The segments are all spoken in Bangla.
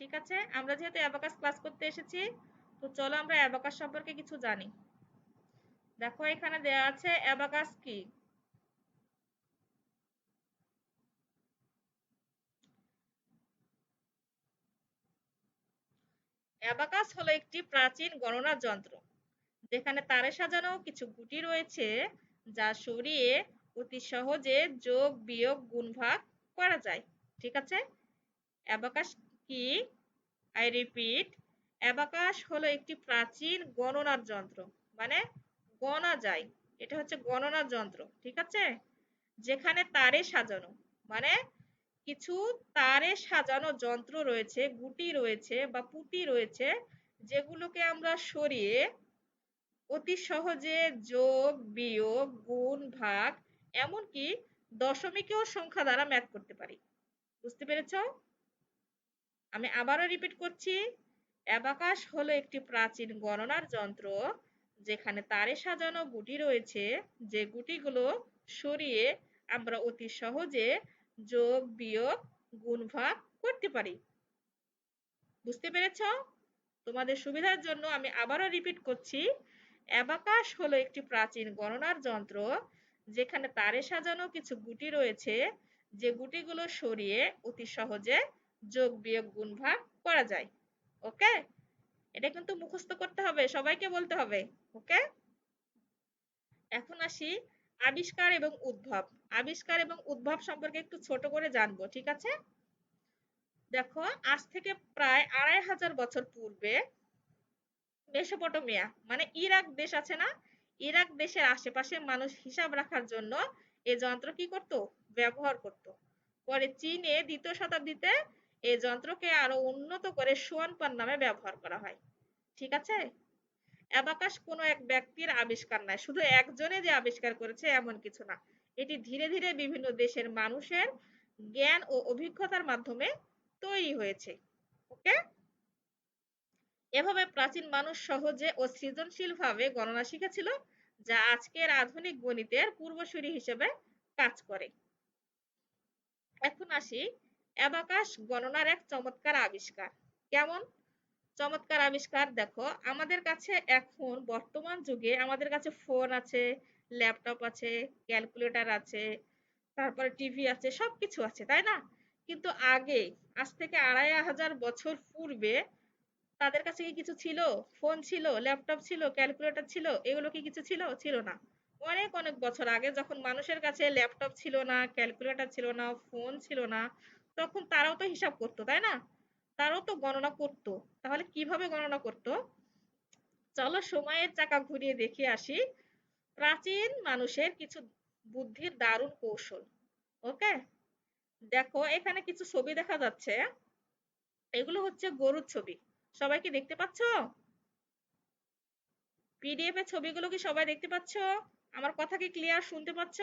ঠিক আছে, আমরা যেহেতু অ্যাবাকাস ক্লাস করতে এসেছি, তো চলো আমরা অ্যাবাকাস সম্পর্কে কিছু জানি। দেখো এখানে দেয়া আছে অ্যাবাকাস কি। অ্যাবাকাস হলো একটি প্রাচীন গণনার যন্ত্র যেখানে তারে সাজানো কিছু গুটি রয়েছে যা সরিয়ে অতি সহজে যোগ বিয়োগ গুণ ভাগ করা যায়। ঠিক আছে, অ্যাবাকাস কি? আই রিপিট, অ্যাবাকাস হলো একটি প্রাচীন গণনার যন্ত্র, মানে গণা যায়, এটা হচ্ছে গণনার যন্ত্র। ঠিক আছে, যেখানে তারে সাজানো, মানে কিছু তারে সাজানো যন্ত্র রয়েছে, গুটি রয়েছে বা পুঁতি রয়েছে, যেগুলোকে আমরা সরিয়ে অতি সহজে যোগ বিয়োগ গুণ ভাগ এমনকি দশমিকেও সংখ্যা দ্বারা ম্যাথ করতে পারি। বুঝতে পেরেছ? আমি আবারও রিপিট করছি, অ্যাবাকাস হলো একটি প্রাচীন গণনার যন্ত্র যেখানে তারে সাজানো গুটি রয়েছে, যে গুটিগুলো সরিয়ে আমরা অতি সহজে যোগ বিয়োগ গুণ ভাগ করতে পারি। বুঝতে পেরেছ? তোমাদের সুবিধার জন্য আমি আবারও রিপিট করছি, অ্যাবাকাস হলো একটি প্রাচীন গণনার যন্ত্র যেখানে তারে সাজানো কিছু গুটি রয়েছে, যে গুটিগুলো সরিয়ে অতি সহজে যোগ বিয়োগ গুণ ভাগ করা যায়। ওকে, এটা কিন্তু মুখস্থ করতে হবে, সবাইকে বলতে হবে। ওকে, এখন আসি আবিষ্কার এবং উদ্ভব। আবিষ্কার এবং উদ্ভব সম্পর্কে একটু ছোট করে জানবো। ঠিক আছে, দেখো আজ থেকে প্রায় 2500 বছর পূর্বে মেসোপটেমিয়া মানে ইরাক দেশ আছে না, ইরাক দেশের আশেপাশে মানুষ হিসাব রাখার জন্য এই যন্ত্র কি করত? ব্যবহার করত। পরে চীনে 2য় শতাব্দীতে এই যন্ত্রকে আরো উন্নত করে সোয়ানপান নামে ব্যবহার করা হয়। ঠিক আছে, অ্যাবাকাস কোনো এক ব্যক্তির আবিষ্কার নয়, শুধু একজনে যে আবিষ্কার করেছে এমন কিছু না। এটি ধীরে ধীরে বিভিন্ন দেশের মানুষের জ্ঞান ও অভিজ্ঞতার মাধ্যমে তৈরি হয়েছে। ওকে, এভাবে প্রাচীন মানুষ সহজে ও সৃজনশীলভাবে গণনা শিখেছিল, যা আজকের আধুনিক গণিতের পূর্বসূরি হিসেবে কাজ করে। এখন আসি, অ্যাবাকাস গণনার এক চমৎকার আবিষ্কার। কেমন চমৎকার আবিষ্কার? দেখো আমাদের কাছে এখন বর্তমান যুগে আমাদের কাছে ফোন আছে, ল্যাপটপ আছে, ক্যালকুলেটর আছে, তারপরে টিভি আছে, সবকিছু আছে, তাই না? কিন্তু আগে, আজ থেকে 2500 বছর পূর্বে তাদের কাছে কি কিছু ছিল? ফোন ছিল, ল্যাপটপ ছিল, ক্যালকুলেটর ছিল, এগুলো কি কিছু ছিল? ছিল না। অনেক অনেক বছর আগে যখন মানুষের কাছে ল্যাপটপ ছিল না, ক্যালকুলেটর ছিল না, ফোন ছিল না, তখন তারাও তো হিসাব করতো, তাই না? তারাও তো গণনা করতো। তাহলে কিভাবে গণনা করতো? চলো সময়ের চাকা ঘুরিয়ে দেখে আসি প্রাচীন মানুষের কিছু বুদ্ধির দারুণ কৌশল। ওকে, দেখো এখানে কিছু ছবি দেখা যাচ্ছে, এগুলো হচ্ছে গরুর ছবি। সবাই কি দেখতে পাচ্ছ? পিডিএফ এর ছবিগুলো কি সবাই দেখতে পাচ্ছ? আমার কথা কি ক্লিয়ার শুনতে পাচ্ছ?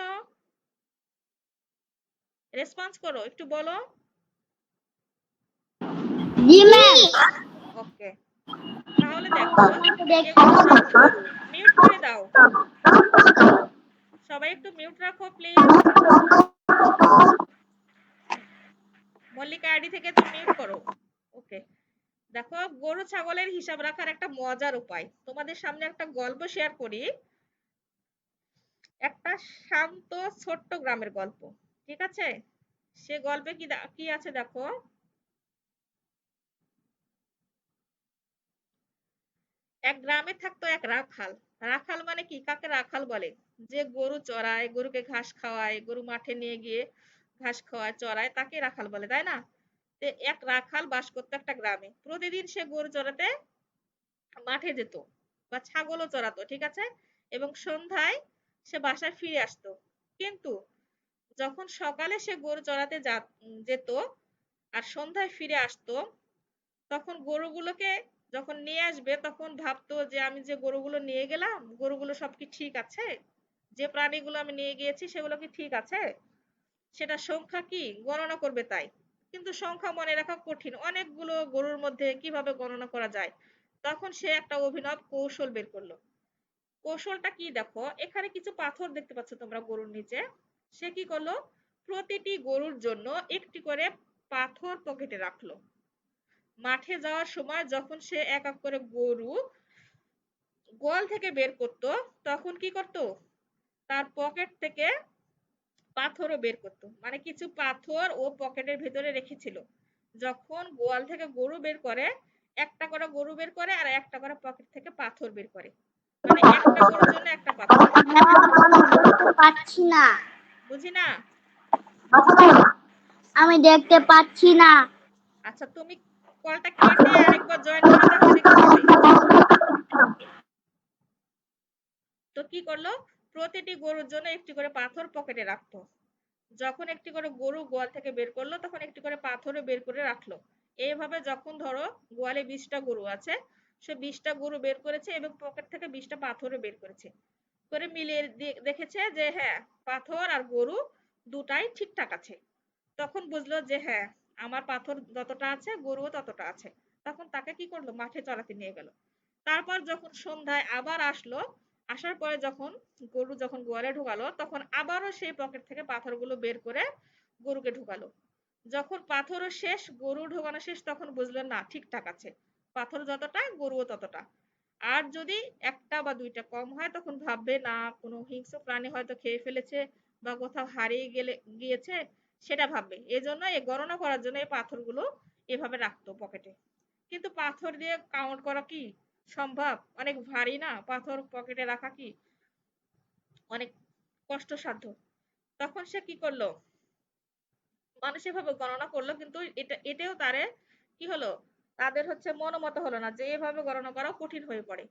রেসপন্স করো, একটু বলো। জি ম্যাম। ওকে, তাহলে দেখো এগুলো সব গরু। মিউট করে দাও, সবাই একটু মিউট রাখো প্লিজ। মল্লিকা আইডি থেকে তুমি মিউট করো। ওকে, দেখো গরু ছাগলের হিসাব রাখার একটা মজার উপায়, তোমাদের সামনে একটা গল্প শেয়ার করি। একটা শান্ত ছোট্ট গ্রামের গল্প। ঠিক আছে, সে গল্পে কি কি আছে দেখো। এক গ্রামে থাকতো এক রাখাল। রাখাল মানে কি, কাকে রাখাল বলে? যে গরু চড়ায়, গরুকে ঘাস খাওয়ায়, গরু মাঠে নিয়ে গিয়ে ঘাস খাওয়ায়, চড়ায়, তাকে রাখাল বলে, তাই না? তো এক রাখাল বাস করতো একটা গ্রামে। প্রতিদিন সে গরু চড়াতে মাঠে যেত বা ছাগলও চড়াতো। ঠিক আছে, এবং সন্ধ্যায় সে বাসায় ফিরে আসতো। কিন্তু যখন সকালে সে গরু চড়াতে যেত আর সন্ধ্যায় ফিরে আসতো, তখন গরুগুলোকে যখন নিয়ে আসবে তখন ভাবতো যে আমি যে গরুগুলো নিয়ে গেলাম, গরুগুলো সব কি ঠিক আছে? যে প্রাণীগুলো আমি নিয়ে গিয়েছি সেগুলো কি ঠিক আছে? সেটা সংখ্যা কি গণনা করবে তাই। কিন্তু সংখ্যা মনে রাখা কঠিন, অনেকগুলো গরুর মধ্যে কিভাবে গণনা করা যায়? তখন সে একটা অভিনব কৌশল বের করলো। কৌশলটা কি দেখো, এখানে কিছু পাথর দেখতে পাচ্ছ তোমরা গরুর নিচে। সে কি করলো? প্রতিটি গরুর জন্য একটি করে পাথর পকেটে রাখলো। মাঠে যাওয়ার সময় যখন সে এক এক করে গরু গোয়াল থেকে বের করত, তখন কি করত, তার পকেট থেকে পাথরও বের করত, মানে কিছু পাথর ও পকেটের ভিতরে রেখেছিল। যখন গোয়াল থেকে গরু বের করে, একটা করে গরু বের করে আর একটা করে পকেট থেকে পাথর বের করে, মানে একটা গরুর জন্য একটা পাথর। পাচ্ছি না, বুঝি না? আমি দেখতে পাচ্ছি না। আচ্ছা, তুমি কলটা কেটে আরেকবার জয়েন করে দেখো, দেখতে পাবে। তো কি করলো, প্রতিটি গরুর জন্য একটি করে পাথর পকেটে রাখতো। যখন একটি করে গরু গোয়াল থেকে বের করলো, তখন একটি করে পাথরও বের করে রাখলো। এইভাবে যখন ধরো গোয়ালে 20টা গরু আছে, সে 20টা গরু বের করেছে এবং পকেট থেকে 20টা পাথরও বের করেছে, করে মিলিয়ে দেখেছে যে হ্যাঁ, পাথর আর গরু দুটাই ঠিকঠাক আছে। তখন বুঝলো যে হ্যাঁ, আমার পাথর যতটা আছে গরুও ততটা আছে। তখন তাকে কি করলো, মাঠে চড়াতে নিয়ে গেল। তারপর যখন সন্ধ্যায় আবার আসলো, আসার পরে যখন গরু যখন গোয়ালে ঢুকালো, তখন আবারও সেই পকেট থেকে পাথরগুলো বের করে গরুকে ঢুকালো। যখন পাথরও শেষ, গরু ঢোকানো শেষ, তখন বুঝলো না, ঠিকঠাক আছে, পাথর যতটা গরুও ততটা। আর যদি একটা বা দুইটা কম হয়, তখন ভাববে না কোনো হিংস্র প্রাণী হয়তো খেয়ে ফেলেছে বা কোথাও হারিয়ে গিয়েছে, সেটা ভাববে। এজন্য এই গণনা করার জন্য এই পাথরগুলো এভাবে রাখতো পকেটে। কিন্তু পাথর দিয়ে কাউন্ট করা কি সম্ভব? অনেক ভারী না, পাথর পকেটে রাখা কি অনেক কষ্টসাধ্য। তখন সে কি করলো, মানুষ এভাবে গণনা করলো, কিন্তু এটাও তারে কি হলো, তাদের হচ্ছে মনোমত হলো না, যে এভাবে গণনা করা কঠিন হয়ে পড়ে।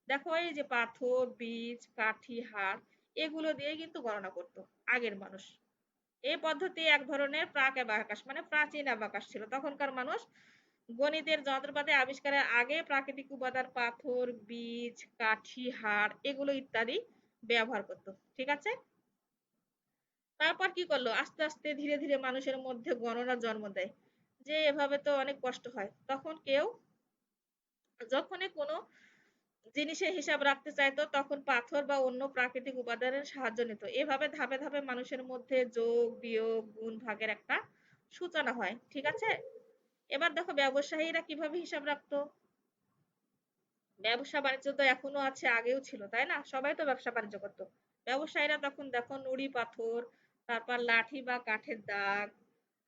দেখো, এই যে পাথর, বীজ, কাঠি, হাড়, এগুলো দিয়ে কিন্তু গণনা করতো আগের মানুষ। এই পদ্ধতি এক ধরনের প্রাক অ্যাবাকাস, মানে প্রাচীন অ্যাবাকাস ছিল। তখনকার মানুষ গণিতের যন্ত্রপাতি আবিষ্কারের আগে প্রাকৃতিক উপাদান পাথর, বীজ, কাঠি, হাড় এগুলো ইত্যাদি ব্যবহার করত। ঠিক আছে? তারপর কি করলো, আস্তে আস্তে ধীরে ধীরে মানুষের মধ্যে গণনার জন্ম দেয়, যে এভাবে তো অনেক কষ্ট হয়। তখন কেউ যখনই কোনো জিনিসের হিসাব রাখতে চাইতো, তখন পাথর বা অন্য প্রাকৃতিক উপাদানের সাহায্য নিত। এভাবে ধাপে ধাপে মানুষের মধ্যে যোগ বিয়োগ গুণ ভাগের একটা সূচনা হয়। ঠিক আছে? এবার দেখো ব্যবসায়ীরা কিভাবে হিসাব রাখতো। ব্যবসা বাণিজ্য তো এখনো আছে, আগেও ছিল, তাই না? সবাই তো ব্যবসা বাণিজ্য করতো। ব্যবসায়ীরা তখন দেখো নুড়ি পাথর, তারপর লাঠি বা কাঠের দাগ,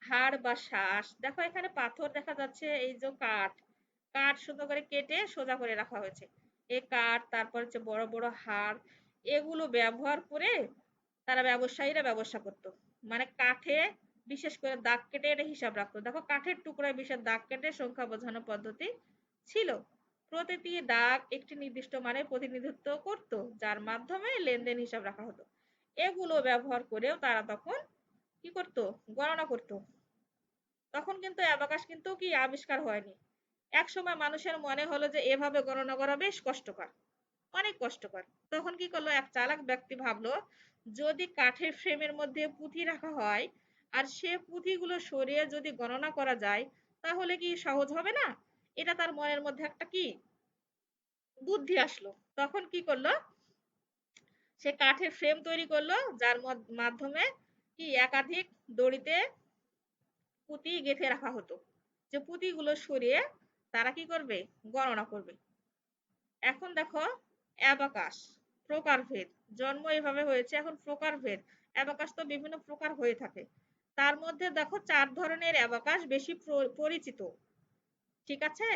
হাড় বা শ্বাস, দেখো এখানে পাথর দেখা যাচ্ছে, এই যে কাঠ, কাঠ সুন্দর করে কেটে সোজা করে রাখা হয়েছে। এই কাঠ, তারপর হচ্ছে বড় বড় হাড়, এগুলো ব্যবহার করে তারা ব্যবসায়ীরা ব্যবসা করতো। মানে কাঠে বিশেষ করে দাগ কেটে এটা হিসাব রাখতো। দেখো কাঠের টুকরায় বিশেষ দাগ কেটে সংখ্যা বোঝানোর পদ্ধতি ছিল। প্রতিটি দাগ একটি নির্দিষ্ট মানের প্রতিনিধিত্ব করত, যার মাধ্যমে লেনদেন হিসাব রাখা হতো। এগুলো ব্যবহার করেও তারা তখন কি করত, গণনা করত। তখন কিন্তু অ্যাবাকাস কিন্তু কি আবিষ্কার হয়নি। এক সময় মানুষের মনে হলো যে এভাবে গণনা করা বেশ কষ্টকর, অনেক কষ্টকর। তখন কি করলো, এক চালাক ব্যক্তি ভাবলো, যদি কাঠের ফ্রেমের মধ্যে পুঁথি রাখা হয় আর সে পুঁথিগুলো সরিয়ে যদি গণনা করা যায়, তাহলে কি সহজ হবে না? এটা তার মনের মধ্যে একটা কি বুদ্ধি আসলো। তখন কি করলো, সে কাঠের ফ্রেম তৈরি করলো, যার মাধ্যমে কি একাধিক দড়িতে পুঁতি গেঁথে রাখা হতো, যে পুঁতিগুলো সরিয়ে তারা কি করবে, গণনা করবে। এখন দেখো অ্যাবাকাস প্রকারভেদ, জন্ম এভাবে হয়েছে। এখন প্রকারভেদ, অ্যাবাকাস তো বিভিন্ন প্রকার হয়ে থাকে। তার মধ্যে দেখো 4 ধরনের অ্যাবাকাস বেশি পরিচিত। ঠিক আছে?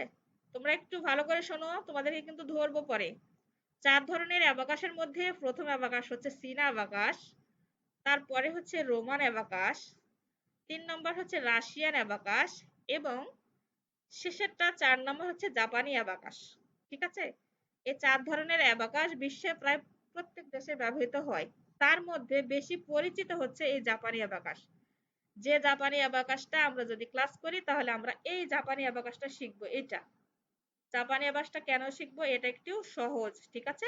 তোমরা একটু ভালো করে শোনো, তোমাদেরকে কিন্তু ধরবো পরে। 4 ধরনের অ্যাবাকাসের মধ্যে প্রথম অ্যাবাকাস হচ্ছে চীনা অ্যাবাকাস, তারপরে হচ্ছে রোমান অ্যাবাকাস, 3 নম্বর হচ্ছে রাশিয়ান অ্যাবাকাস, এবং শেষেরটা 4 নম্বর হচ্ছে জাপানি অ্যাবাকাস। ঠিক আছে? এই 4 ধরনের অ্যাবাকাস বিশ্বে প্রায় প্রত্যেক দেশে ব্যবহৃত হয়। তার মধ্যে বেশি পরিচিত হচ্ছে এই জাপানি অ্যাবাকাস। যে জাপানি অ্যাবাকাসটা আমরা যদি ক্লাস করি, তাহলে আমরা এই জাপানি অ্যাবাকাসটা শিখবো। এটা জাপানি অ্যাবাকাসটা কেন শিখবো, এটা একটু সহজ। ঠিক আছে?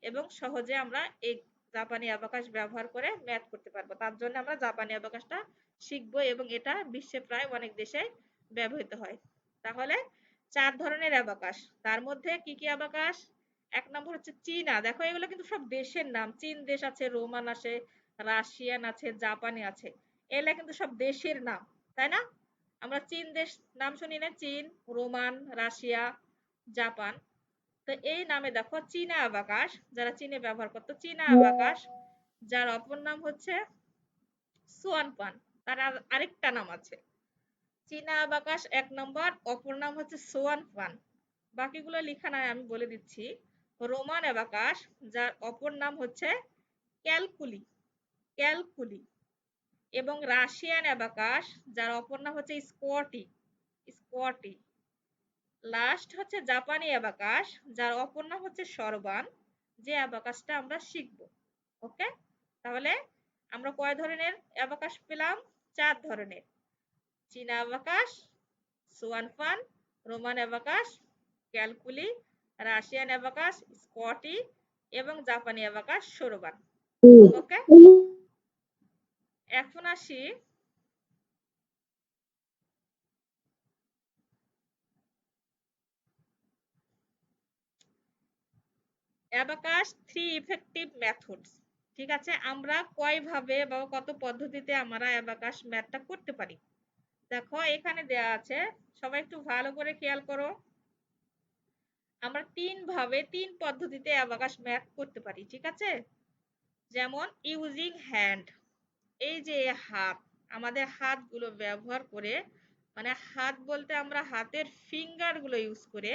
এবং সহজে আমরা এই জাপানি অ্যাবাকাস ব্যবহার করে ম্যাথ করতে পারবো, তার জন্য আমরা জাপানি অ্যাবাকাসটা শিখবো, এবং এটা বিশ্বে প্রায় অনেক দেশে ব্যবহৃত হয়। তাহলে 4 ধরনের অ্যাবাকাস, তার মধ্যে কি কি অ্যাবাকাস? 1 নম্বর হচ্ছে চীনা। দেখো এগুলো কিন্তু সব দেশের নাম, চীন দেশ আছে, রোমান আছে, রাশিয়ান আছে, জাপানি আছে, এগুলা কিন্তু সব দেশের নাম, তাই না? আমরা চীন দেশ নাম শুনি না? চীন, রোমান, রাশিয়া, জাপান। তো এই নামে দেখো চীনা অ্যাবাকাস, যারা চীনে ব্যবহার করতো চীনা অ্যাবাকাস, যার অপর নাম হচ্ছে সোয়ান পান। তার আরেকটা নাম আছে। চীনা অ্যাবাকাস ১ নম্বর, অপর নাম হচ্ছে সোয়ান পান। বাকিগুলো লেখা নাই, আমি বলে দিচ্ছি। রোমান অ্যাবাকাস, যার অপর নাম হচ্ছে ক্যালকুলি, ক্যালকুলি। এবং রাশিয়ান অ্যাবাকাস, যার অপর নাম হচ্ছে স্কোয়াটি, স্কোয়াটি। লাস্ট হচ্ছে জাপানি অ্যাবাকাস, যার অপর নাম হচ্ছে সরবান, যে অ্যাবাকাসটা আমরা শিখব। ওকে, তাহলে আমরা কয় ধরনের অ্যাবাকাস পেলাম? 4 ধরনের। চীনা অ্যাবাকাস, সোয়ান ফান, Roman abacus, calculi, Russian abacus, স্কটি এবং জাপানি অ্যাবাকাস সরবান। ওকে, এখন আসি অ্যাবাকাস 3 ইফেক্টিভ মেথডস। ঠিক আছে, আমরা কয়ভাবে বা কত পদ্ধতিতে আমরা অ্যাবাকাস ম্যাথটা করতে পারি। দেখো এখানে দেয়া আছে, সবাই একটু ভালো করে খেয়াল করো। আমরা 3 ভাবে 3 পদ্ধতিতে অ্যাবাকাস ম্যাথ করতে পারি। ঠিক আছে, যেমন ইউজিং হ্যান্ড, এই যে হাত, আমাদের হাতগুলো ব্যবহার করে, মানে হাত বলতে আমরা হাতের ফিঙ্গার গুলো ইউজ করে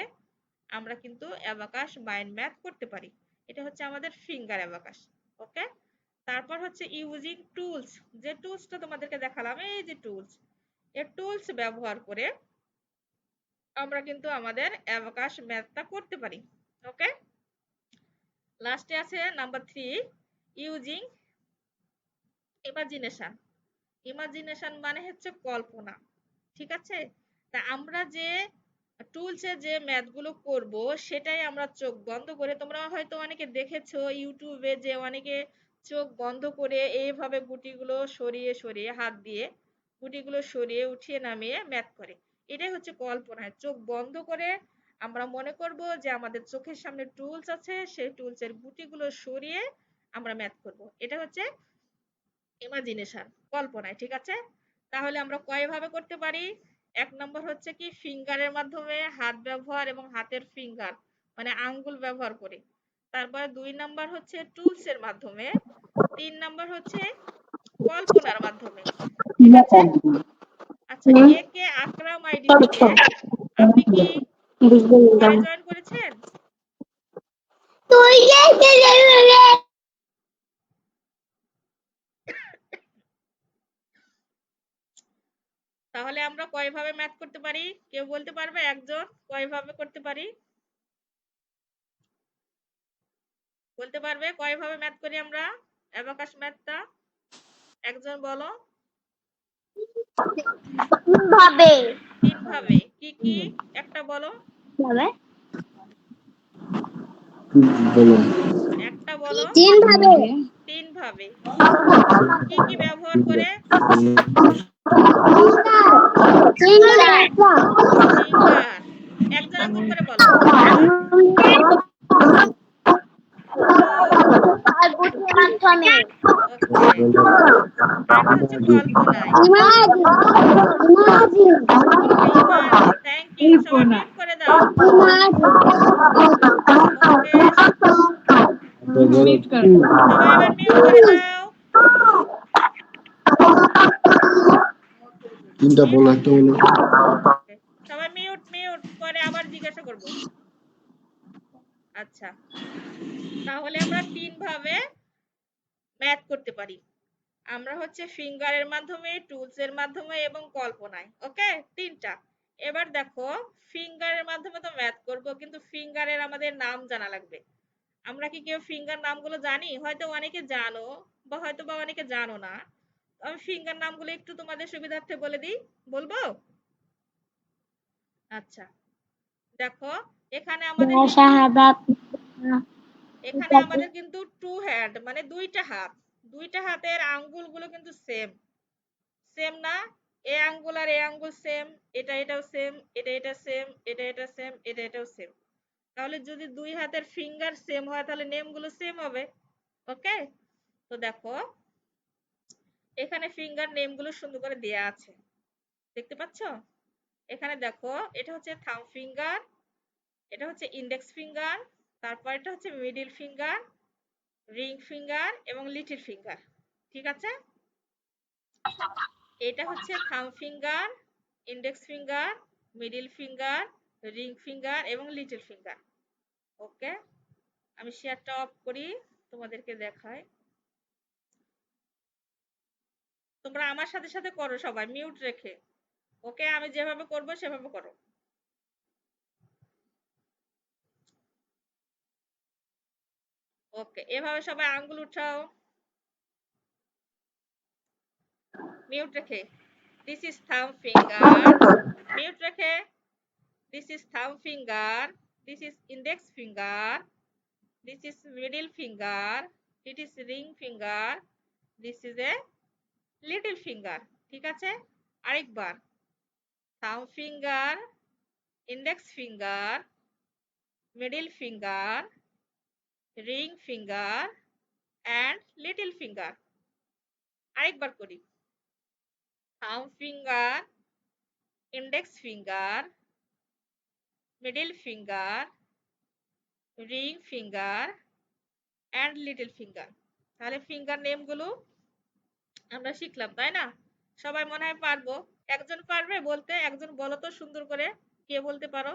আমরা কিন্তু অ্যাবাকাস মাইন্ড ম্যাথ করতে পারি। এটা হচ্ছে আমাদের ফিঙ্গার অ্যাবাকাস। ওকে, তারপর হচ্ছে ইউজিং টুলস, যে টুলসটা তোমাদেরকে দেখালাম, এই যে টুলস, এই টুলস ব্যবহার করে আমরা কিন্তু আমাদের অ্যাবাকাস ম্যাথটা করতে পারি। ওকে, লাস্টে আছে নাম্বার 3, ইউজিং ইমাজিনেশন। ইমাজিনেশন মানে হচ্ছে কল্পনা। ঠিক আছে, তা আমরা যে টুলসে যে ম্যাথগুলো করব সেটাই আমরা চোখ বন্ধ করে, তোমরা হয়তো অনেকে দেখেছো ইউটিউবে যে অনেকে চোখ বন্ধ করে এইভাবে গুটিগুলো সরিয়ে সরিয়ে হাত দিয়ে গুটিগুলো সরিয়ে উঠিয়ে নামিয়ে ম্যাথ করে। এটাই হচ্ছে কল্পনায় চোখ বন্ধ করে আমরা মনে করব যে আমাদের চোখের সামনে টুলস আছে, সেই টুলসের গুটিগুলো সরিয়ে আমরা ম্যাথ করব। এটা হচ্ছে ইমাজিনেশন, কল্পনায়। ঠিক আছে, তাহলে আমরা কয়ভাবে করতে পারি? 1 নম্বর হচ্ছে কি ফিঙ্গারের মাধ্যমে, হাত ব্যবহার এবং হাতের ফিঙ্গার মানে আঙ্গুল ব্যবহার করে। তারপর 2 নাম্বার হচ্ছে টুলস এর মাধ্যমে। 3 নাম্বার হচ্ছে কল্পনার মাধ্যমে। ঠিক আছে, আচ্ছা এ কে আকরাম আইডি থেকে আপনি কি পরে জয়েন করেছেন? তাহলে আমরা কয়ভাবে ম্যাথ করতে পারি? কেউ বলতে পারবে একজন কয়ভাবে করতে পারি? বলতে পারবে কয়ভাবে ম্যাথ করি আমরা অ্যাবাকাস ম্যাথটা? একজন বলো। 3 ভাবে। 3 ভাবে। কি কি একটা বলো। একটা বলো। 3 ভাবে। 3 ভাবে। কি কি ব্যবহার করে? ফিঙ্গার। ফিঙ্গার। একজন একজন করে বলো। 1 2 আর বুদ্ধির মাধ্যমে। ওকে, আরেকটা হচ্ছে কল্পনায়। ইমাজিন। Imagine, thank you. সবাই মিউট করে দাও। ওকে, সবাই এবার মিউট করে দাও। তিনটা বলো, একটা বলো। ওকে, সবাই মিউট মিউট, পরে আবার জিজ্ঞাসা করব। আচ্ছা, তাহলে আমরা 3 ভাবে ম্যাথ করতে পারি। আমরা হচ্ছে ফিঙ্গারের মাধ্যমে, টুলস এর মাধ্যমে এবং কল্পনায়। ওকে, 3টা। এবার দেখো ফিঙ্গারের মাধ্যমে তো ম্যাথ করব, কিন্তু ফিঙ্গারের আমাদের নাম জানা লাগবে। আমরা কি কেউ ফিঙ্গার নামগুলো জানি? হয়তো অনেকে জানো বা হয়তো বা অনেকে জানো না। আমি ফিঙ্গার নামগুলো একটু তোমাদের সুবিধার্থে বলে দিই, বলবো? আচ্ছা, দেখো এখানে আমাদের কিন্তু কিন্তু টু হ্যান্ড মানে দুইটা হাত, দুইটা হাতের আঙ্গুলগুলো কিন্তু সেম, সেম না? এ আঙ্গুল আর এ আঙ্গুল সেম, এটা এটাও সেম, এটা এটা সেম, এটা এটা সেম, এটা এটাও সেম। তাহলে যদি দুই হাতের ফিঙ্গার সেম হয় তাহলে নেম গুলো সেম হবে। ওকে, তো দেখো এখানে ফিঙ্গার নেম গুলো সুন্দর করে দেয়া আছে। দেখতে পাচ্ছ? এখানে দেখো, এটা হচ্ছে থাম্ব ফিঙ্গার, এটা হচ্ছে ইন্ডেক্স ফিঙ্গার, তারপর এটা হচ্ছে মিডল ফিঙ্গার, রিং ফিঙ্গার এবং লিটল ফিঙ্গার। ঠিক আছে? এটা হচ্ছে thumb finger, index finger, middle finger, ring finger এবং লিটল ফিঙ্গার। ওকে, আমি শেয়ারটা অফ করি, তোমাদেরকে দেখাই। তোমরা আমার সাথে সাথে করো সবাই মিউট রেখে। ওকে, আমি যেভাবে করব সেভাবে করো। ওকে, এভাবে সবাই আঙ্গুল উঠাও মিউট রেখে। This is thumb finger, mute রেখে। This is thumb finger, this is index finger, this is middle finger, it is ring finger, this is a little finger। ঠিক আছে? আরেকবার, thumb finger, index finger, middle finger, ring finger and little finger। আরেকবার করি, thumb finger, index finger, middle finger, ring finger and little finger। তাহলে ফিঙ্গার নেম গুলো আমরা শিখলাম, তাই না? সবাই মনে হয় পারবো। একজন পারবে বলতে? একজন বলো তো সুন্দর করে, কে বলতে পারো?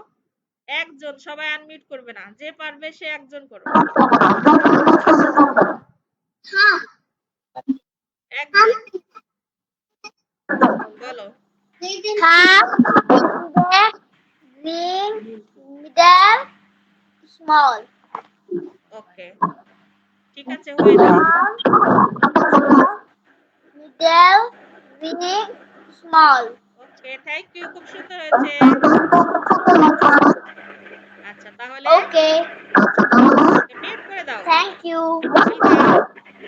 একজন, সবাই আনমিউট করবে না, যে পারবে সে একজন করো। একজন বলো। Half, ring, middle, small. ওকে, ঠিক আছে, হয়ে যাবে। Middle, ring, small. Okay, thank you, খুব সুন্দর হয়েছে। আচ্ছা, তাহলে Okay, মিউট করে দাও। thank you.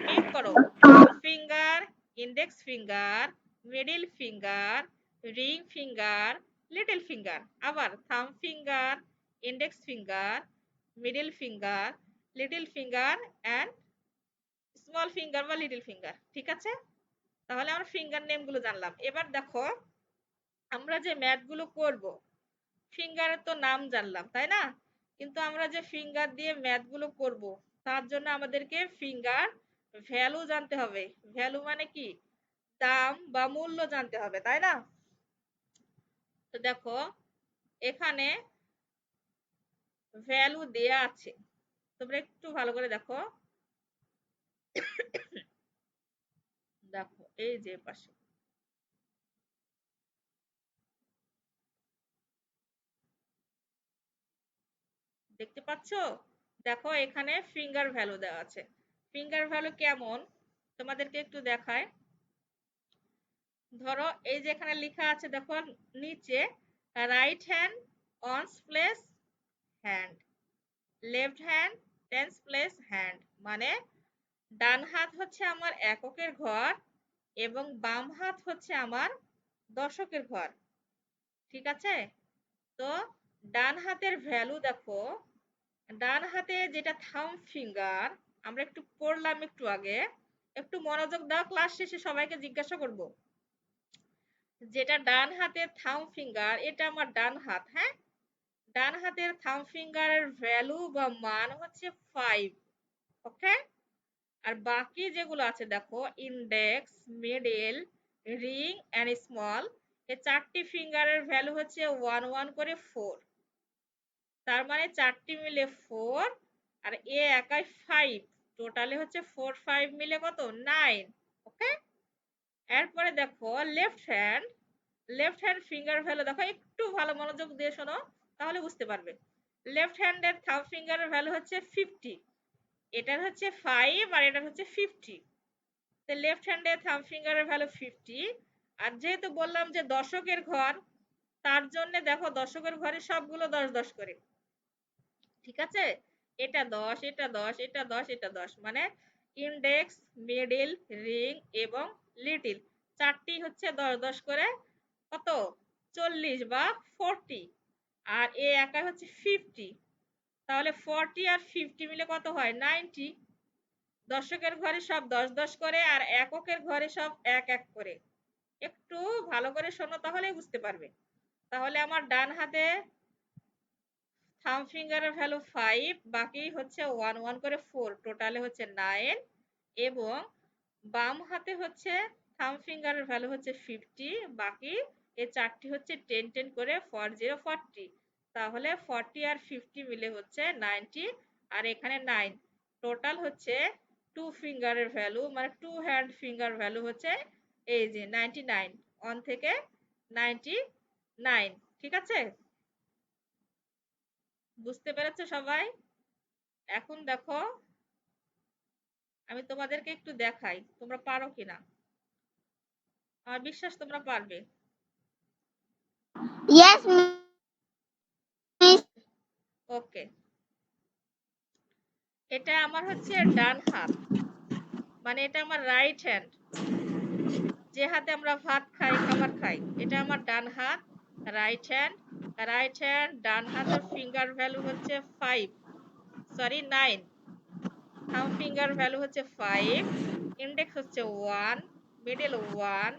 মিউট করো। Thumb finger, index finger, middle finger, ring finger, little finger. আবার thumb finger, index finger, middle finger, little finger and small finger বা লিটল ফিঙ্গার। ঠিক আছে? তাহলে আমরা ফিঙ্গার নেম গুলো জানলাম। এবার দেখো, আমরা যে ম্যাথ গুলো করব, ফিঙ্গারের তো নাম জানলাম, তাই না? কিন্তু আমরা যে ফিঙ্গার দিয়ে ম্যাথ গুলো করব, তার জন্য আমাদেরকে ফিঙ্গার ভ্যালু জানতে হবে। ভ্যালু মানে কি? দাম বা মূল্য জানতে হবে, তাই না? তো দেখো, এখানে ভ্যালু দেয়া আছে, তোমরা একটু ভালো করে দেখো। দেখো, এই যে পাশে দেখতে পাচ্ছ? দেখো, এখানে ফিঙ্গার ভ্যালু দেওয়া আছে। ফিঙ্গার ভ্যালু কেমন তোমাদেরকে একটু দেখায়। ধরো, এই যে এখানে লেখা আছে, দেখো নিচে, right hand ones place hand, left hand tens place hand. মানে ডান হাত হচ্ছে আমার এককের ঘর এবং বাম হাত হচ্ছে আমার দশকের ঘর। ঠিক আছে? তো ডান হাতের ভ্যালু দেখো, ডান হাতে যেটা থাম্ব ফিঙ্গার, আমরা একটু পড়লাম একটু আগে, একটু মনোযোগ দাও, ক্লাস শেষে সবাইকে জিজ্ঞাসা করব। যেটা ডান হাতের থাম্ব ফিঙ্গার, এটা আমার ডান হাত, হ্যাঁ? ডান হাতের থাম্ব ফিঙ্গারের ভ্যালু বা মান হচ্ছে 5। ওকে? আর বাকি যেগুলো আছে দেখো, index, middle, ring and small, এই চারটি ফিঙ্গারের ভ্যালু হচ্ছে 1 1 করে 4। তার মানে চারটি মিলে 4 আর এ একাই 5, টোটালে হচ্ছে 4 5 মিলে কত? 9। ওকে? এরপরে দেখো লেফট হ্যান্ড ফিঙ্গার ভ্যালু দেখো, একটু ভালো মনোযোগ দিয়ে শোনো, তাহলে বুঝতে পারবে। লেফট হ্যান্ডের থাম্ব ফিঙ্গারের ভ্যালু হচ্ছে 50, এটার হচ্ছে 5 আর এটার হচ্ছে 50। তো লেফট হ্যান্ডের থাম্ব ফিঙ্গারের ভ্যালু 50। আর যেহেতু বললাম যে দশকের ঘর, তার জন্য দেখো দশকের ঘরে সবগুলো 10 10 করে। ঠিক আছে? এটা 10, এটা 10, এটা 10, এটা 10, মানে ইন্ডেক্স, মিডল, রিং এবং লিটল চারটি হচ্ছে 10 10 করে, কত? 40 বা 40। আর এ একা হচ্ছে 50, তাহলে 40 আর 50 মিলে কত হয়? 90। দশকের ঘরে সব 10 10 করে আর এককের ঘরে সব 1 1 করে। একটু ভালো করে শোনো, তাহলেই বুঝতে পারবে। তাহলে আমার ডান হাতে থাম্ব ফিঙ্গারের ভ্যালু 5, বাকি হচ্ছে 1 1 করে 4, টোটালে হচ্ছে 9। এবং বাম হাতে হচ্ছে থাম্ব ফিঙ্গারের ভ্যালু হচ্ছে 50, বাকি এই চারটি হচ্ছে 10 10 করে 40 40। তাহলে 40 আর 50 মিলে হচ্ছে 90, আর এখানে 9, টোটাল হচ্ছে টু ফিঙ্গারের ভ্যালু, মানে টু হ্যান্ড ফিঙ্গার ভ্যালু হচ্ছে এই যে 99, 1 থেকে 99। ঠিক আছে, বুঝতে পেরেছো সবাই? এখন দেখো, আমি তোমাদেরকে একটু দেখাই তোমরা পারো কিনা। আমার বিশ্বাস তোমরা পারবে। Yes, miss. ওকে, এটা আমার হচ্ছে ডান হাত, মানে এটা আমার রাইট হ্যান্ড, যে হাতে আমরা ভাত খাই, খাবার খাই, এটা আমার ডান হাত, রাইট হ্যান্ড। রাইট হ্যান্ড ডান হাতের ফিঙ্গার ভ্যালু হচ্ছে 5, সরি 9। থাম্ব ফিঙ্গার ভ্যালু হচ্ছে 5, ইন্ডেক্স হচ্ছে 1, মিডল 1,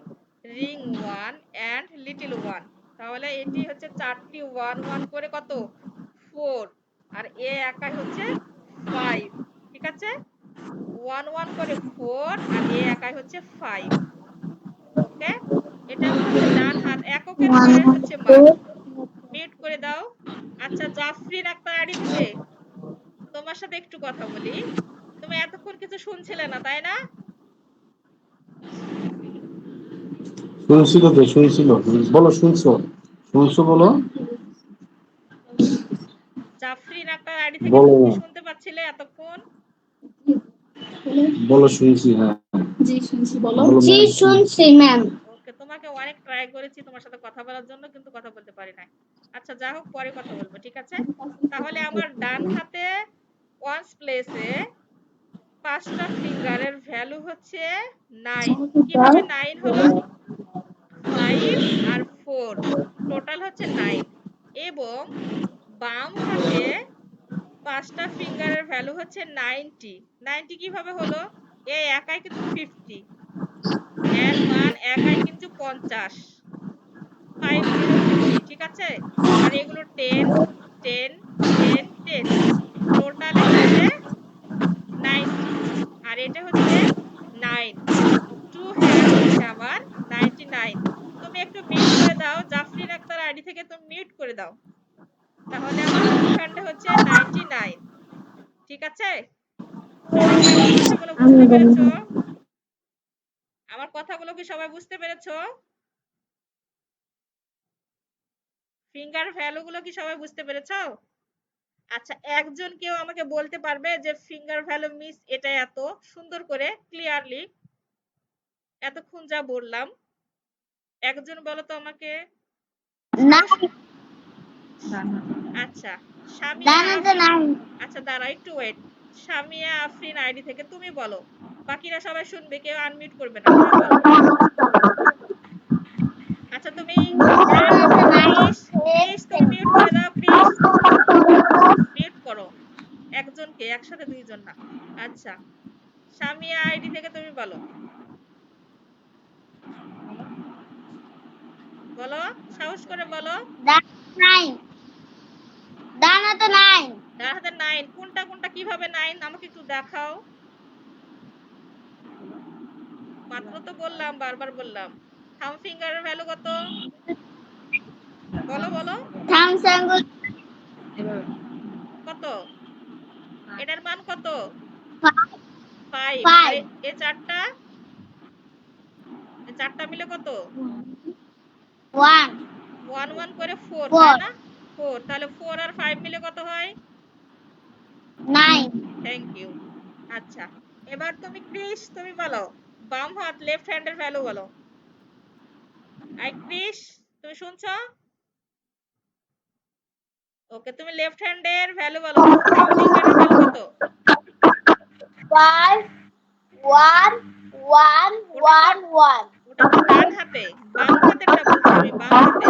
রিং 1 এন্ড লিটল 1। তাহলে এটি হচ্ছে চারটি 1 1 করে কত, 4, আর এ একাই হচ্ছে 5। ঠিক আছে, 1 1 করে 4, আর এ একাই হচ্ছে 5। ওকে, এটা আমার হচ্ছে ডান হাত, এককের পরে One, হচ্ছে মান। two. মিউট করে দাও। আচ্ছা, জাফরিন আক্তার আইডি থেকে তোমার সাথে একটু কথা বলি। তুমি এতক্ষণ কিছু শুনছিলে না, তাই না? শুনছিল তো, শুনছিল। বলো, শুনছো? শুনছো বলো। জাফরিন আক্তার আইডি থেকে বলো তুমি কি না। শুনতে পাচ্ছিলে এতক্ষণ? বলো, শুনছি। হ্যাঁ, জি শুনছি, বলো। বলো জি ম্যাম, শুনছি ম্যাম। ওকে, তোমাকে অনেক ট্রাই করেছি তোমার সাথে কথা বলার জন্য, কিন্তু কথা বলতে পারি নাই। আচ্ছা, যা হোক, পরে কথা বলবো, ঠিক আছে? তাহলে আমার ডান হাতে ওয়ান্স প্লেসে 5টা ফিঙ্গারের ভ্যালু হচ্ছে 9। কিভাবে 9 হলো? 5 আর 4, টোটাল হচ্ছে 9। এবং বাম হাতে 5টা ফিঙ্গারের ভ্যালু হচ্ছে 90। 90 কিভাবে হলো? এ একাই কিন্তু 50, এর মান একাই কিন্তু 50, 50 ঠিক আছে? আর এগুলো 10 10 10 10, টোটালে হচ্ছে 90, আর এটা হচ্ছে 9। টু হ্যান্ড হচ্ছে আমার 99। তুমি একটু মিউট করে দাও, জাফরিন আক্তার আইডি থেকে তুমি মিউট করে দাও, তাহলে আমার টু হ্যান্ডে হচ্ছে 99। ঠিক আছে, সবাই কি আমার কথাগুলো বুঝতে পেরেছো? আমার কথাগুলো কি সবাই বুঝতে পেরেছো? ফিঙ্গার ভ্যালু গুলো কি সবাই বুঝতে পেরেছো? আচ্ছা, একজন কেউ আমাকে বলতে পারবে যে ফিঙ্গার ভ্যালু মিস এটা এত সুন্দর করে ক্লিয়ারলি এতক্ষণ যা বললাম, একজন বলো তো আমাকে। না, সাহস। আচ্ছা, সামিয়া দানাতে নাই। আচ্ছা দাঁড়া, একটু ওয়েট। সামিয়া আফরিন আইডি থেকে তুমি বলো, বাকিরা সবাই শুনবে, কেউ আনমিউট করবে না, তুমি বলো। আচ্ছা, তুমি দানাতে নাই। ক্রিস, ক্রিস তুমি মিউট করে দাও, ক্রিস মিউট করো। একজনকে, একসাথে দুইজন না। আচ্ছা, সামিয়া আইডি থেকে তুমি বলো, বলো, সাহস করে বলো। দানাতে নাই। দানাতে নাই। ডান হাতের 9, কোনটা কোনটা কিভাবে 9 আমাকে একটু দেখাও। মাত্র তো বললাম, বারবার বললাম। থাম্ব ফিঙ্গারের ভ্যালু কত? বলো বলো। থামস আঙ্গুল কত? এটার মান কত? 5। আর 5, এই চারটা, এই চারটা মিলে কত? 1, 1 1 করে 4, তাই 4, না? 4, তাহলে 4 আর 5 মিলে কত হয়? 9. Thank you. আচ্ছা, এবার তুমি ক্রিস তুমি বলো, বাম হাত লেফট হ্যান্ডের ভ্যালু বলো। আই ক্রিস, তুমি শুনছো? ওকে, তুমি লেফট হ্যান্ডের ভ্যালু বলো, থাম্ব ফিঙ্গারের ভ্যালু কত? 5, 1, 1, ওটা তো 1, 1. ওটা তো ডান হাতে, বাম হাতেরটা বলছি আমি, বাম হাতে,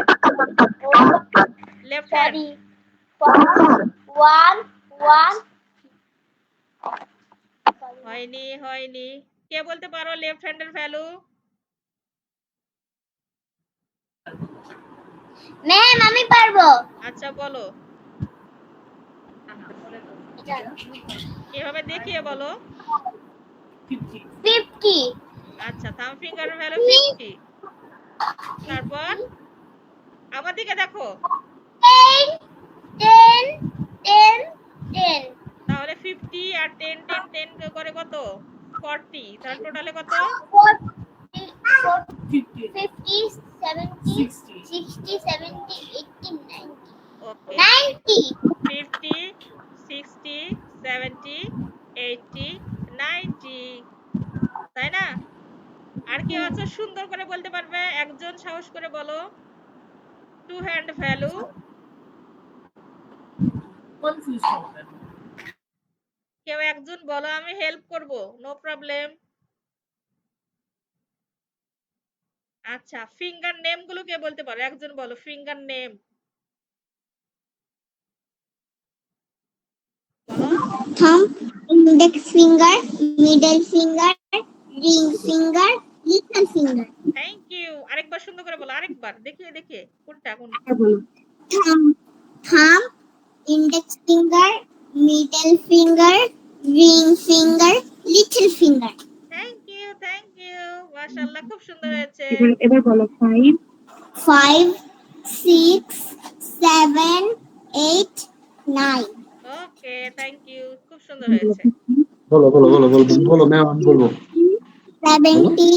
লেফট হ্যান্ড। Sorry. 1, 1. হয়নি হয়নি, কে বলতে পারো লেফট হ্যান্ডের ভ্যালু? ম্যাম আমি পারবো। আচ্ছা বলো, এভাবে দেখিয়ে বলো। 50 আচ্ছা, থাম্ব ফিঙ্গারের ভ্যালু 50। তারপর আমার দিকে দেখো। 10 10 10 10 তাহলে 50 আর 10 10 10 করে কত? 40। তাহলে টোটালে কত? 50 70 60 70 80 90 ওকে, 90 50 60 70 80 90, তাই না? আর কেউ আছো সুন্দর করে বলতে পারবে? একজন সাহস করে বলো টু হ্যান্ড ভ্যালু। কেউ একজন বলো, আমি হেল্প করব, নো প্রবলেম। আচ্ছা, ফিঙ্গার নেম গুলো কে বলতে পারো? একজন বলো ফিঙ্গার নেম। বলো। thumb, index finger, middle finger, ring finger, little finger. Thank you. আরেকবার সুন্দর করে বলো, আরেকবার দেখিয়ে দেখিয়ে কোনটা কোনটা। Thumb, thumb, index finger, middle finger, ring finger, little finger. Thank you, thank you, মাশাআল্লাহ, খুব সুন্দর হয়েছে। এবার বলো 5 5 6 7 8 9 ওকে, থ্যাংক ইউ, খুব সুন্দর হয়েছে। বলো বলো বলো বলো বলো ম্যাম, আমি বলবো। 70 80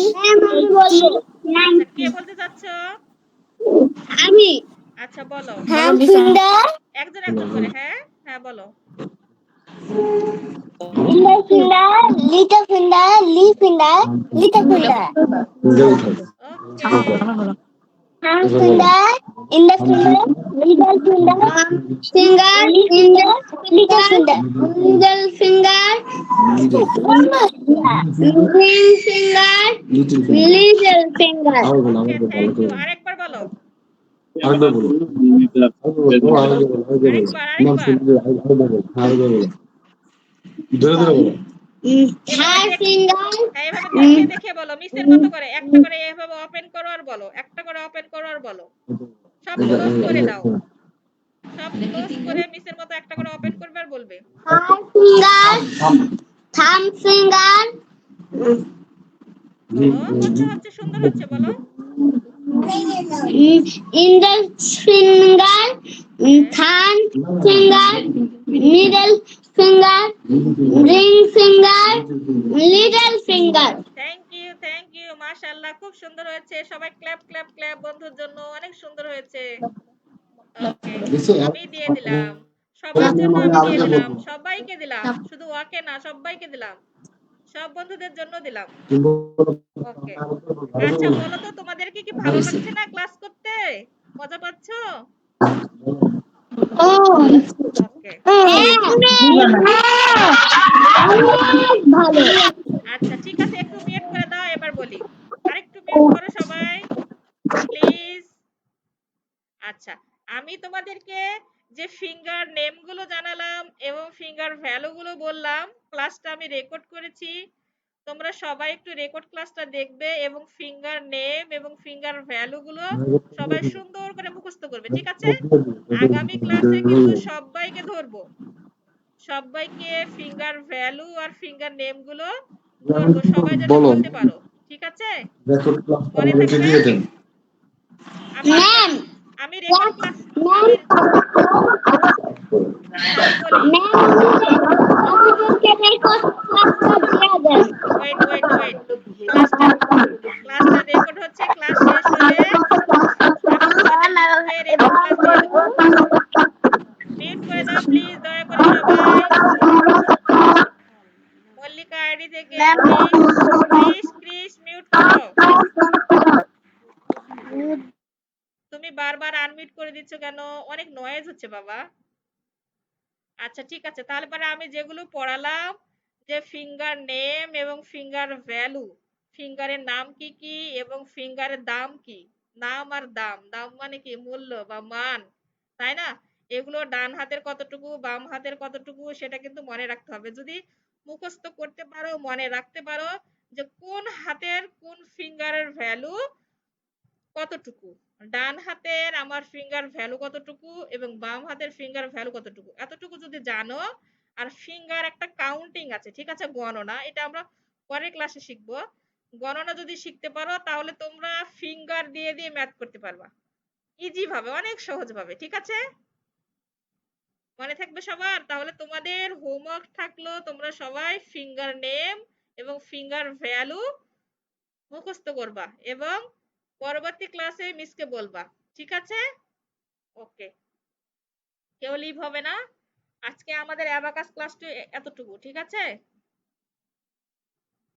আচ্ছা, কে 90 বলতে চাচ্ছ? আমি আচ্ছা বলো, hand finger, একজন একজন করে। হ্যাঁ হ্যাঁ বলো। index finger, little finger, leaf finger, little finger. Okay, Hand finger, index finger, middle finger, finger, index, little finger, middle finger, ring finger, little finger. Okay, thank you. আরেকবার বলো, আরেকবার বলো, আরেকবার আরেকবার। ধরে ধরে বলো। Hand finger, হ্যাঁ, এভাবে দেখিয়ে দেখিয়ে বলো, মিসের মতো করে। একটা করে এভাবে ওপেন করো আর বলো, একটা করে ওপেন করো আর বলো। সব ক্লোজ করে দাও, সব ক্লোজ করে মিসের মতো একটা করে ওপেন করবে আর বলবে। hand finger, thumb finger, বলো, হচ্ছে হচ্ছে, সুন্দর হচ্ছে, বলো। index finger, thumb finger, middle finger, ring finger, little finger. Thank you, thank you, মাশাআল্লাহ, খুব সুন্দর হয়েছে। সবাই ক্ল্যাপ ক্ল্যাপ ক্ল্যাপ বন্ধুর জন্য, অনেক সুন্দর হয়েছে। ওকে, আমি দিয়ে দিলাম, সবার জন্য আমি দিয়ে দিলাম, সবাইকে দিলাম, শুধু ওকে না, সবাইকে দিলাম, সব বন্ধুদের জন্য দিলাম। ওকে, আচ্ছা বলো তো, তোমাদেরকে কি ভালো লাগছে না ক্লাস করতে? মজা পাচ্ছো? ওকে, ভালো আচ্ছা ঠিক আছে, একটু মিউট করে দাও। এবার বলি, আরেকটু মিউট করো সবাই প্লিজ। আচ্ছা, আমি তোমাদেরকে যে ফিঙ্গার নেম গুলো জানালাম এবং ফিঙ্গার ভ্যালু গুলো বললাম, ক্লাসটা আমি রেকর্ড করেছি। তোমরা সবাই একটু রেকর্ড ক্লাসটা দেখবে এবং ফিঙ্গার নেম এবং ফিঙ্গার ভ্যালু গুলো সবাই সুন্দর করে মুখস্থ করবে, ঠিক আছে? আগামী ক্লাসে কিন্তু সবাইকে ধরবো, সবাইকে ফিঙ্গার ভ্যালু আর ফিঙ্গার নেম গুলো ধরবো, সবাই যেন বলো, বলতে পারো, ঠিক আছে? রেকর্ড ক্লাস মনে আমাদেরকে থাকবে। দিয়ে দেন। আমি ম্যাম আমি রেকর্ড ক্লাস আমি হ্যাঁ বলি, আমাদেরকে রেকর্ড ক্লাসটা দিয়ে দেন। ওয়েট ওয়েট ওয়েট, ক্লাসটা রেকর্ড হচ্ছে, ক্লাস শেষ হলে আমি তোমাদেরকে রেকর্ড ক্লাস দিয়ে দেবো। মিউট করে দাও প্লিজ, দয়া করে সবাই। মল্লিকা আইডি থেকে ক্রিস ক্রিস মিউট করো। তুমি বারবার আনমিউট করে দিচ্ছ কেন? অনেক নয়েজ হচ্ছে বাবা। আচ্ছা ঠিক আছে, তাহলে পরে আমি যেগুলো পড়ালাম, যে ফিঙ্গার নেম এবং ফিঙ্গার ভ্যালু, ফিঙ্গারের নাম কি কি এবং ফিঙ্গারের দাম কি। নাম আর দাম, দাম মানে কি? মূল্য বা মান, তাই না? এগুলো ডান হাতের কতটুকু, বাম হাতের কতটুকু, সেটা কিন্তু মনে রাখতে হবে। যদি মুখস্থ করতে পারো, মনে রাখতে পারো যে কোন হাতের কোন ফিঙ্গারের ভ্যালু কতটুকু, ডান হাতের আমার ফিঙ্গার ভ্যালু কতটুকু এবং বাম হাতের ফিঙ্গার ভ্যালু কতটুকু, এতটুকু যদি জানো, আর ফিঙ্গার একটা কাউন্টিং আছে, ঠিক আছে, গণনা, এটা আমরা পরের ক্লাসে শিখবো। গণনা যদি শিখতে পারো তাহলে তোমরা ফিঙ্গার দিয়ে দিয়ে ম্যাথ করতে পারবা ইজি ভাবে, অনেক সহজ ভাবে, ঠিক আছে? মনে থাকবে সবার? তাহলে তোমাদের হোমওয়ার্ক থাকলো, তোমরা সবাই ফিঙ্গার নেম এবং ফিঙ্গার ভ্যালু মুখস্থ করবা এবং পরবর্তী ক্লাসে মিসকে বলবা, ঠিক আছে? ওকে, কেউ লিভ হবে না। আজকে আমাদের অ্যাবাকাস ক্লাসটি এতটুকু, ঠিক আছে?